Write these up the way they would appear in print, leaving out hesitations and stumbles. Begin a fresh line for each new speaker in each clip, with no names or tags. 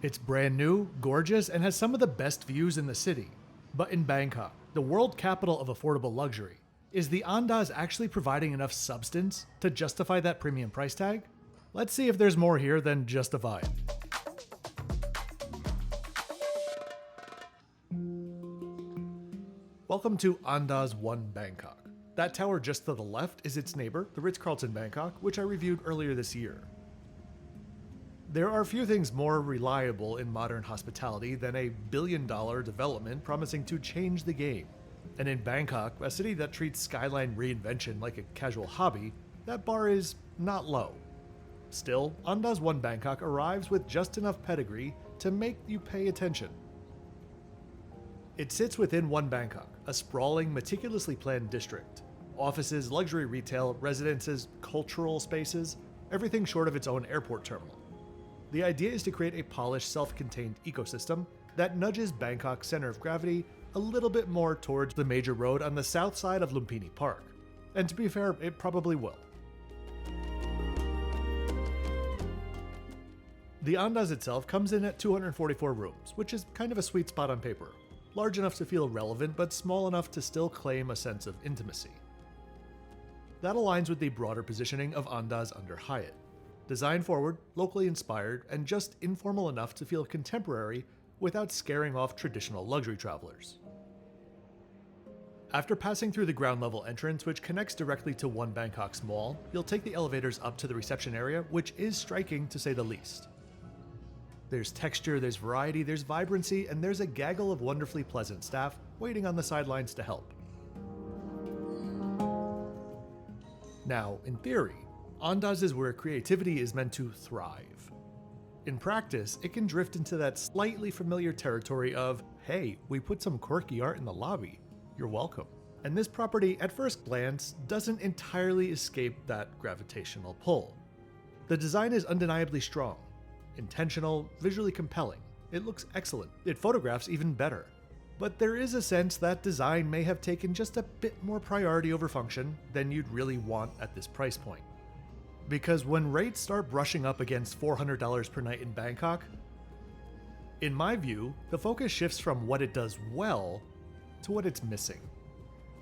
It's brand new, gorgeous, and has some of the best views in the city. But in Bangkok, the world capital of affordable luxury, is the Andaz actually providing enough substance to justify that premium price tag? Let's see if there's more here than just a vibe. Welcome to Andaz One Bangkok. That tower just to the left is its neighbor, the Ritz-Carlton Bangkok, which I reviewed earlier this year. There are few things more reliable in modern hospitality than a billion-dollar development promising to change the game. And in Bangkok, a city that treats skyline reinvention like a casual hobby, that bar is not low. Still, Andaz One Bangkok arrives with just enough pedigree to make you pay attention. It sits within One Bangkok, a sprawling, meticulously planned district. Offices, luxury retail, residences, cultural spaces, everything short of its own airport terminal. The idea is to create a polished, self-contained ecosystem that nudges Bangkok's center of gravity a little bit more towards the major road on the south side of Lumpini Park. And to be fair, it probably will. The Andaz itself comes in at 244 rooms, which is kind of a sweet spot on paper. Large enough to feel relevant, but small enough to still claim a sense of intimacy. That aligns with the broader positioning of Andaz under Hyatt. Design forward, locally inspired, and just informal enough to feel contemporary without scaring off traditional luxury travelers. After passing through the ground level entrance, which connects directly to One Bangkok's mall, you'll take the elevators up to the reception area, which is striking to say the least. There's texture, there's variety, there's vibrancy, and there's a gaggle of wonderfully pleasant staff waiting on the sidelines to help. Now, in theory, Andaz is where creativity is meant to thrive. In practice, it can drift into that slightly familiar territory of, hey, we put some quirky art in the lobby, you're welcome. And this property, at first glance, doesn't entirely escape that gravitational pull. The design is undeniably strong, intentional, visually compelling. It looks excellent. It photographs even better. But there is a sense that design may have taken just a bit more priority over function than you'd really want at this price point. Because when rates start brushing up against $400 per night in Bangkok, in my view, the focus shifts from what it does well to what it's missing.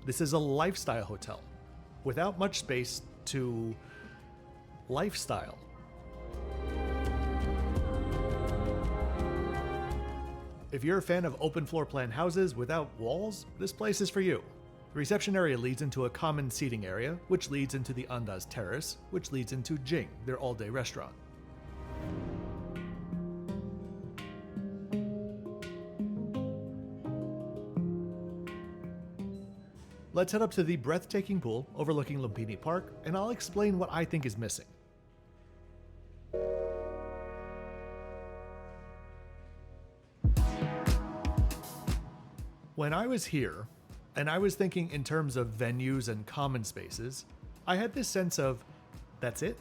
This is a lifestyle hotel, without much space to lifestyle. If you're a fan of open floor plan houses without walls, this place is for you. The reception area leads into a common seating area, which leads into the Andaz Terrace, which leads into Jing, their all-day restaurant. Let's head up to the breathtaking pool overlooking Lumpini Park, and I'll explain what I think is missing. When I was here, and I was thinking in terms of venues and common spaces, I had this sense of, that's it?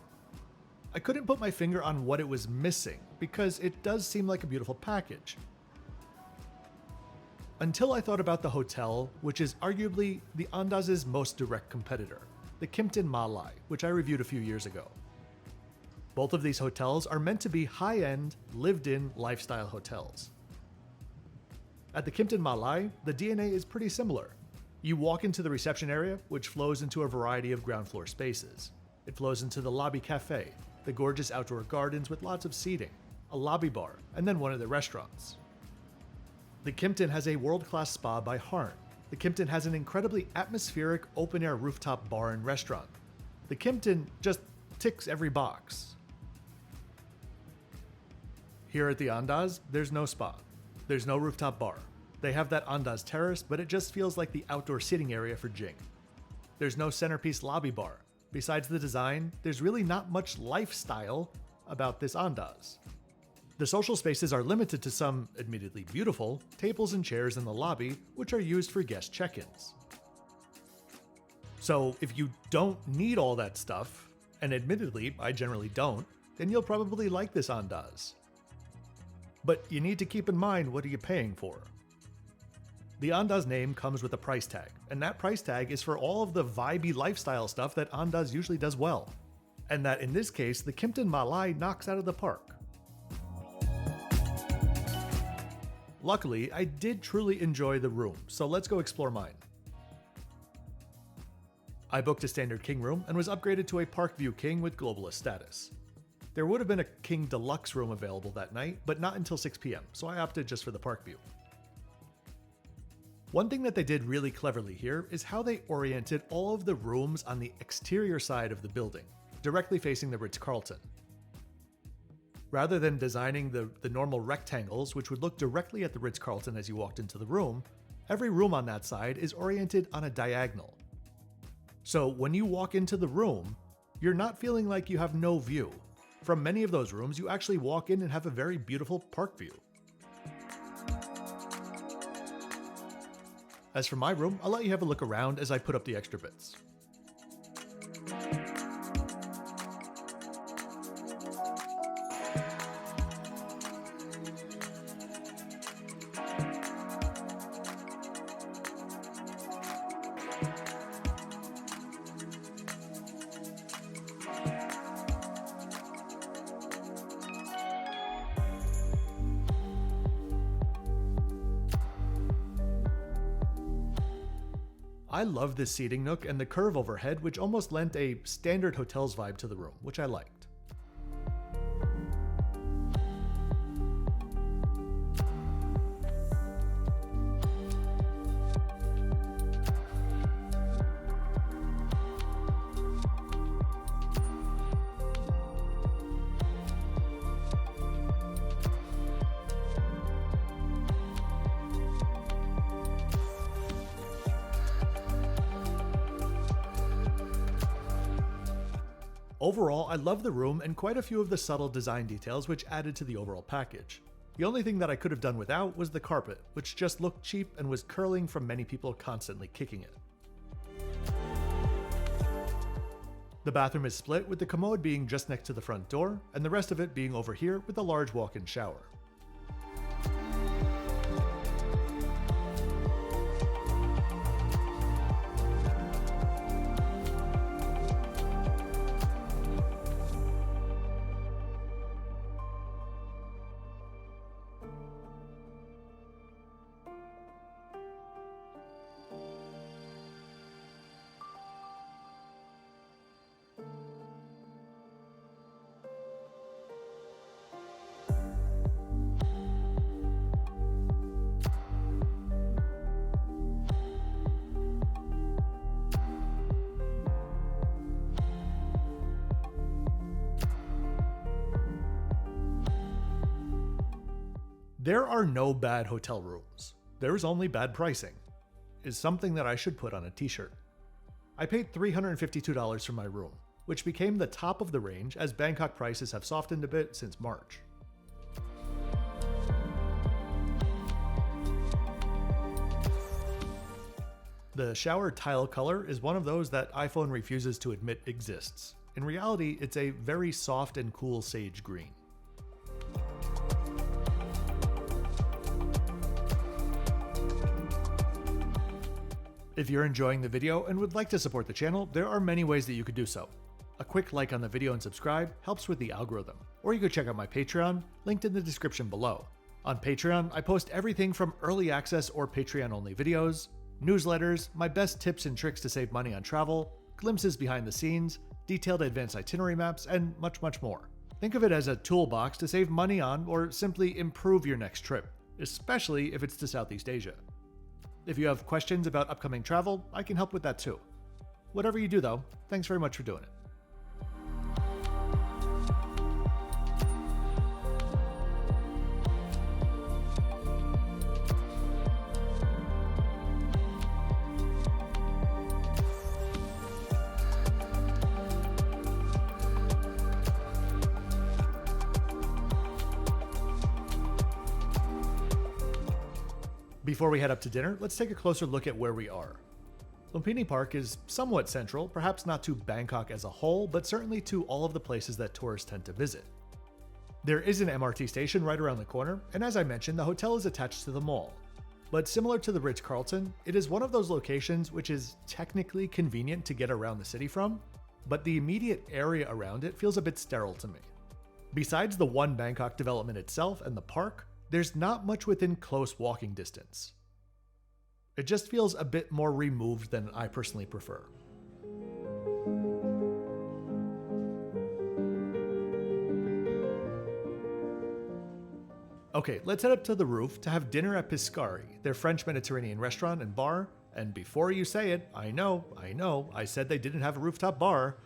I couldn't put my finger on what it was missing, because it does seem like a beautiful package. Until I thought about the hotel, which is arguably the Andaz's most direct competitor, the Kimpton Maa-Lai, which I reviewed a few years ago. Both of these hotels are meant to be high-end, lived-in lifestyle hotels. At the Kimpton Maa-Lai, the DNA is pretty similar. You walk into the reception area, which flows into a variety of ground floor spaces. It flows into the lobby cafe, the gorgeous outdoor gardens with lots of seating, a lobby bar, and then one of the restaurants. The Kimpton has a world-class spa by Harn. The Kimpton has an incredibly atmospheric open-air rooftop bar and restaurant. The Kimpton just ticks every box. Here at the Andaz, there's no spa. There's no rooftop bar. They have that Andaz Terrace, but it just feels like the outdoor sitting area for Jing. There's no centerpiece lobby bar. Besides the design, there's really not much lifestyle about this Andaz. The social spaces are limited to some, admittedly beautiful, tables and chairs in the lobby, which are used for guest check-ins. So if you don't need all that stuff, and admittedly, I generally don't, then you'll probably like this Andaz. But you need to keep in mind, what are you paying for? The Andaz name comes with a price tag, and that price tag is for all of the vibey lifestyle stuff that Andaz usually does well, and that in this case, the Kimpton Maa-Lai knocks out of the park. Luckily, I did truly enjoy the room, so let's go explore mine. I booked a standard king room and was upgraded to a Park View King with globalist status. There would have been a King Deluxe room available that night, but not until 6 p.m, so I opted just for the Park View. One thing that they did really cleverly here is how they oriented all of the rooms on the exterior side of the building, directly facing the Ritz-Carlton. Rather than designing the normal rectangles, which would look directly at the Ritz-Carlton as you walked into the room, every room on that side is oriented on a diagonal. So when you walk into the room, you're not feeling like you have no view. From many of those rooms, you actually walk in and have a very beautiful park view. As for my room, I'll let you have a look around as I put up the extra bits. I love this seating nook and the curve overhead, which almost lent a standard hotels vibe to the room, which I liked. Overall, I love the room and quite a few of the subtle design details which added to the overall package. The only thing that I could have done without was the carpet, which just looked cheap and was curling from many people constantly kicking it. The bathroom is split, with the commode being just next to the front door, and the rest of it being over here with a large walk-in shower. There are no bad hotel rooms. There is only bad pricing, is something that I should put on a t-shirt. I paid $352 for my room, which became the top of the range as Bangkok prices have softened a bit since March. The shower tile color is one of those that iPhone refuses to admit exists. In reality, it's a very soft and cool sage green. If you're enjoying the video and would like to support the channel, there are many ways that you could do so. A quick like on the video and subscribe helps with the algorithm, or you could check out my Patreon, linked in the description below. On Patreon, I post everything from early access or Patreon-only videos, newsletters, my best tips and tricks to save money on travel, glimpses behind the scenes, detailed advanced itinerary maps, and much, much more. Think of it as a toolbox to save money on or simply improve your next trip, especially if it's to Southeast Asia. If you have questions about upcoming travel, I can help with that too. Whatever you do though, thanks very much for doing it. Before we head up to dinner, let's take a closer look at where we are. Lumpini Park is somewhat central, perhaps not to Bangkok as a whole, but certainly to all of the places that tourists tend to visit. There is an MRT station right around the corner, and as I mentioned, the hotel is attached to the mall. But similar to the Ritz-Carlton, it is one of those locations which is technically convenient to get around the city from, but the immediate area around it feels a bit sterile to me. Besides the One Bangkok development itself and the park, there's not much within close walking distance. It just feels a bit more removed than I personally prefer. Okay, let's head up to the roof to have dinner at Piscari, their French Mediterranean restaurant and bar. And before you say it, I know, I said they didn't have a rooftop bar.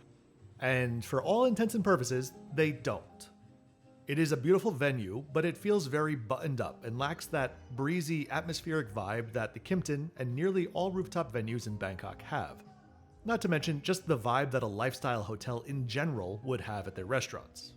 And for all intents and purposes, they don't. It is a beautiful venue, but it feels very buttoned up and lacks that breezy, atmospheric vibe that the Kimpton and nearly all rooftop venues in Bangkok have. Not to mention just the vibe that a lifestyle hotel in general would have at their restaurants.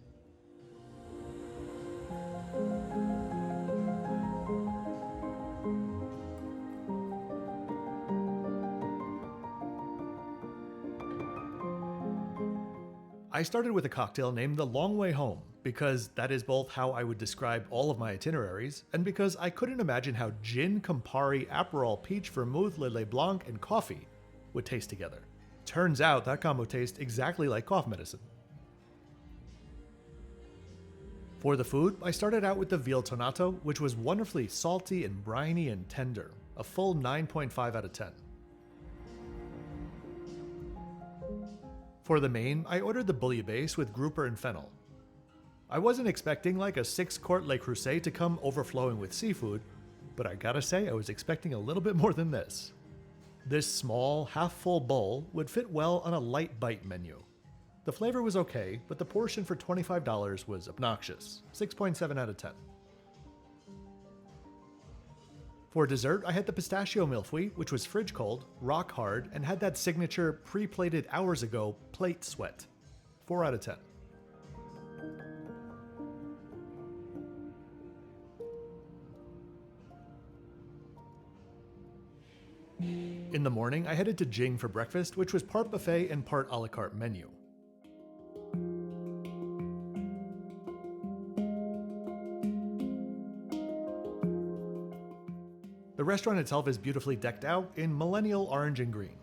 I started with a cocktail named the Long Way Home, because that is both how I would describe all of my itineraries, and because I couldn't imagine how gin, Campari, Aperol, peach, vermouth, Lillet Blanc, and coffee would taste together. Turns out that combo tastes exactly like cough medicine. For the food, I started out with the veal tonato, which was wonderfully salty and briny and tender, a full 9.5 out of 10. For the main, I ordered the bouillabaisse with grouper and fennel. I wasn't expecting like a 6-quart Le Creuset to come overflowing with seafood, but I gotta say I was expecting a little bit more than this. This small, half-full bowl would fit well on a light bite menu. The flavor was okay, but the portion for $25 was obnoxious, 6.7 out of 10. For dessert, I had the pistachio millefeuille, which was fridge cold, rock hard, and had that signature pre-plated hours ago plate sweat, 4 out of 10. In the morning, I headed to Jing for breakfast, which was part buffet and part a la carte menu. The restaurant itself is beautifully decked out in millennial orange and green.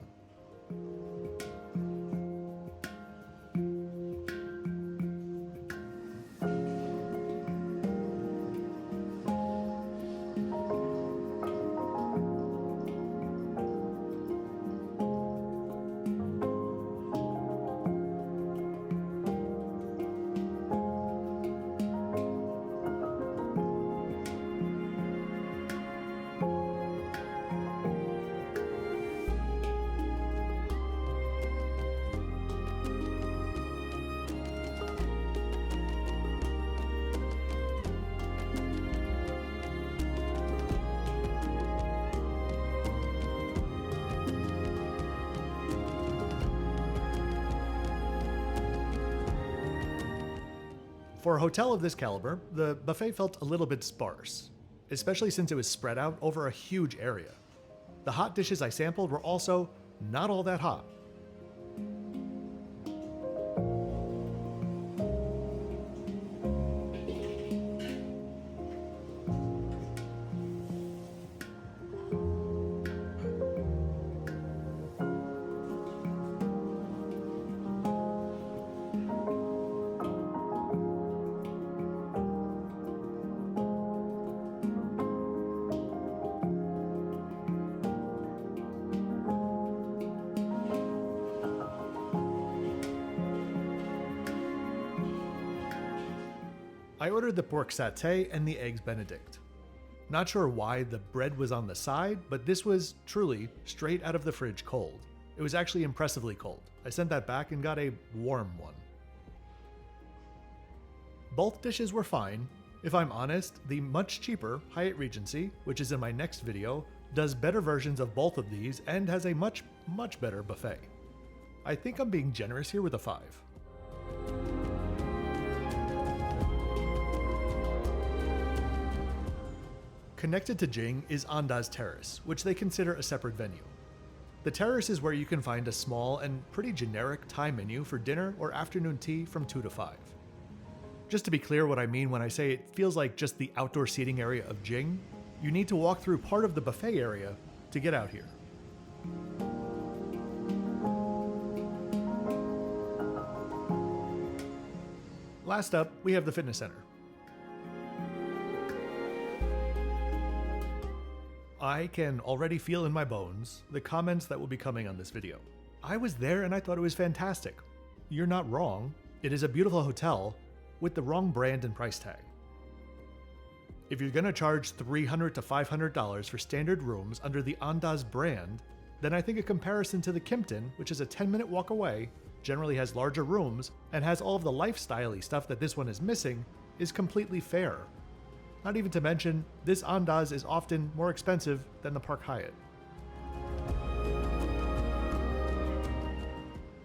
For a hotel of this caliber, the buffet felt a little bit sparse, especially since it was spread out over a huge area. The hot dishes I sampled were also not all that hot. I ordered the pork satay and the eggs benedict. Not sure why the bread was on the side, but this was truly straight out of the fridge cold. It was actually impressively cold. I sent that back and got a warm one. Both dishes were fine. If I'm honest, the much cheaper Hyatt Regency, which is in my next video, does better versions of both of these and has a much better buffet. I think I'm being generous here with a 5. Connected to Jing is Andaz Terrace, which they consider a separate venue. The terrace is where you can find a small and pretty generic Thai menu for dinner or afternoon tea from 2 to 5. Just to be clear what I mean when I say it feels like just the outdoor seating area of Jing, you need to walk through part of the buffet area to get out here. Last up, we have the fitness center. I can already feel in my bones the comments that will be coming on this video. I was there and I thought it was fantastic. You're not wrong. It is a beautiful hotel with the wrong brand and price tag. If you're gonna charge $300 to $500 for standard rooms under the Andaz brand, then I think a comparison to the Kimpton, which is a 10-minute walk away, generally has larger rooms, and has all of the lifestyle-y stuff that this one is missing, is completely fair. Not even to mention, this Andaz is often more expensive than the Park Hyatt.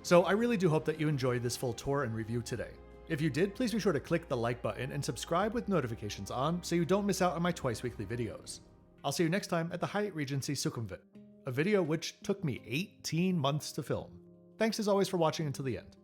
So I really do hope that you enjoyed this full tour and review today. If you did, please be sure to click the like button and subscribe with notifications on so you don't miss out on my twice weekly videos. I'll see you next time at the Hyatt Regency Sukhumvit, a video which took me 18 months to film. Thanks as always for watching until the end.